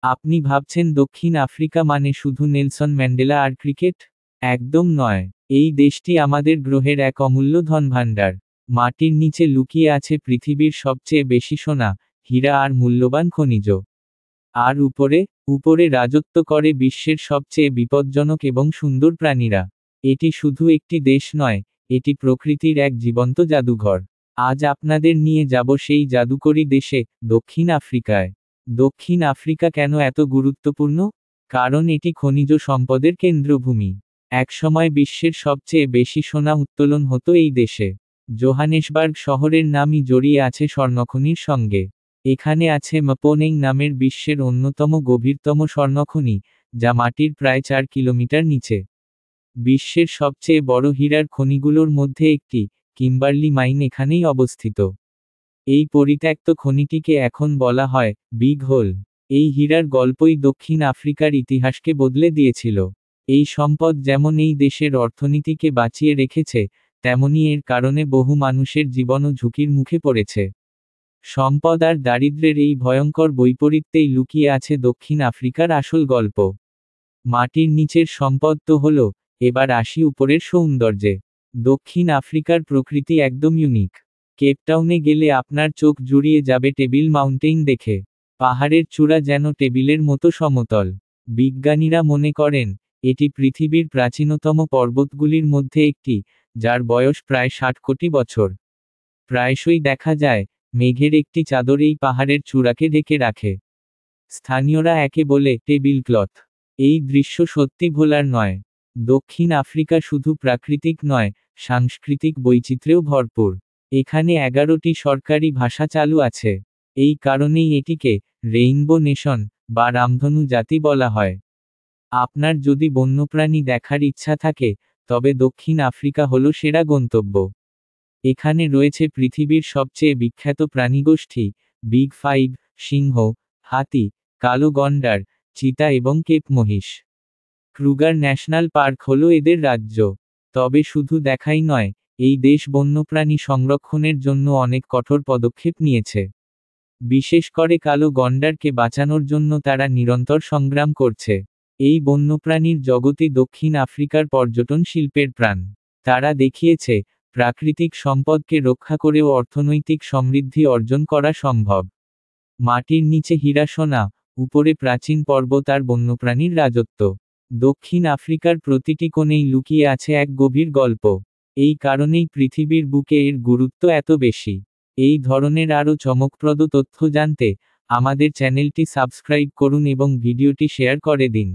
আপনি ভাবছেন দক্ষিণ আফ্রিকা মানে শুধু নেলসন ম্যান্ডেলা আর ক্রিকেট? একদম নয়। এই দেশটি আমাদের গ্রহের এক অমূল্য ধনভাণ্ডার। মাটির নিচে লুকিয়ে আছে পৃথিবীর সবচেয়ে বেশি সোনা, হীরা আর মূল্যবান খনিজ। আর উপরে উপরে রাজত্ব করে বিশ্বের সবচেয়ে বিপজ্জনক এবং সুন্দর প্রাণীরা। এটি শুধু একটি দেশ নয়, এটি প্রকৃতির এক জীবন্ত জাদুঘর। আজ আপনাদের নিয়ে যাব সেই জাদুকরী দেশে, দক্ষিণ আফ্রিকায়। দক্ষিণ আফ্রিকা কেন এত গুরুত্বপূর্ণ? কারণ এটি খনিজ সম্পদের কেন্দ্রভূমি। একসময় বিশ্বের সবচেয়ে বেশি সোনা উত্তোলন হতো এই দেশে। জোহানেসবার্গ শহরের নামই জড়িয়ে আছে স্বর্ণখনির সঙ্গে। এখানে আছে মপোনেং নামের বিশ্বের অন্যতম গভীরতম স্বর্ণখনি, যা মাটির প্রায় 4 কিলোমিটার নিচে। বিশ্বের সবচেয়ে বড় হীরার খনিগুলোর মধ্যে একটি, কিম্বারলি মাইন এখানেই অবস্থিত। এই পরিত্যক্ত খনিটিকে এখন বলা হয় বিগ হোল। এই হীরার গল্পই দক্ষিণ আফ্রিকার ইতিহাসকে বদলে দিয়েছিল। এই সম্পদ যেমন এই দেশের অর্থনীতিকে বাঁচিয়ে রেখেছে, তেমনি এর কারণে বহু মানুষের জীবনও ঝুঁকির মুখে পড়েছে। সম্পদ আর দারিদ্র্যের এই ভয়ঙ্কর বৈপরীত্যেই লুকিয়ে আছে দক্ষিণ আফ্রিকার আসল গল্প। মাটির নিচের সম্পদ তো হলো, এবার আসি উপরের সৌন্দর্যে। দক্ষিণ আফ্রিকার প্রকৃতি একদম ইউনিক। কেপটাউনে গেলে আপনার চোখ জুড়িয়ে যাবে টেবিল মাউন্টেইন দেখে। পাহাড়ের চূড়া যেন টেবিলের মতো সমতল। বিজ্ঞানীরা মনে করেন, এটি পৃথিবীর প্রাচীনতম পর্বতগুলির মধ্যে একটি, যার বয়স প্রায় 60 কোটি বছর। প্রায়শই দেখা যায়, মেঘের একটি চাদর এই পাহাড়ের চূড়াকে ঢেকে রাখে। স্থানীয়রা একে বলে টেবিল ক্লথ। এই দৃশ্য সত্যি ভোলার নয়। দক্ষিণ আফ্রিকা শুধু প্রাকৃতিক নয়, সাংস্কৃতিক বৈচিত্র্যেও ভরপুর। এখানে 11টি সরকারি ভাষা চালু আছে। এই কারণেই এটিকে রেইনবো নেশন বা রামধনু জাতি বলা হয়। আপনার যদি বন্যপ্রাণী দেখার ইচ্ছা থাকে, তবে দক্ষিণ আফ্রিকা হলো সেরা গন্তব্য। এখানে রয়েছে পৃথিবীর সবচেয়ে বিখ্যাত প্রাণীগোষ্ঠী, বিগ ফাইভ, সিংহ, হাতি, কালো গন্ডার, চিতা এবং কেপ মহিষ। ক্রুগার ন্যাশনাল পার্ক হলো এদের রাজ্য। তবে শুধু দেখাই নয়, এই দেশ বন্যপ্রাণী সংরক্ষণের জন্য অনেক কঠোর পদক্ষেপ নিয়েছে। বিশেষ করে কালো গন্ডারকে বাঁচানোর জন্য তারা নিরন্তর সংগ্রাম করছে। এই বন্যপ্রাণীর জগৎই দক্ষিণ আফ্রিকার পর্যটন শিল্পের প্রাণ। তারা দেখিয়েছে, প্রাকৃতিক সম্পদকে রক্ষা করেও অর্থনৈতিক সমৃদ্ধি অর্জন করা সম্ভব। মাটির নিচে হীরা সোনা, উপরে প্রাচীন পর্বত আর বন্যপ্রাণীর রাজত্ব। দক্ষিণ আফ্রিকার প্রতিটি কোণেই লুকিয়ে আছে এক গভীর গল্প। এই কারণেই পৃথিবীর বুকে এর গুরুত্ব এত বেশি। এই ধরনের আরও চমকপ্রদ তথ্য জানতে আমাদের চ্যানেলটি সাবস্ক্রাইব করুন এবং ভিডিওটি শেয়ার করে দিন।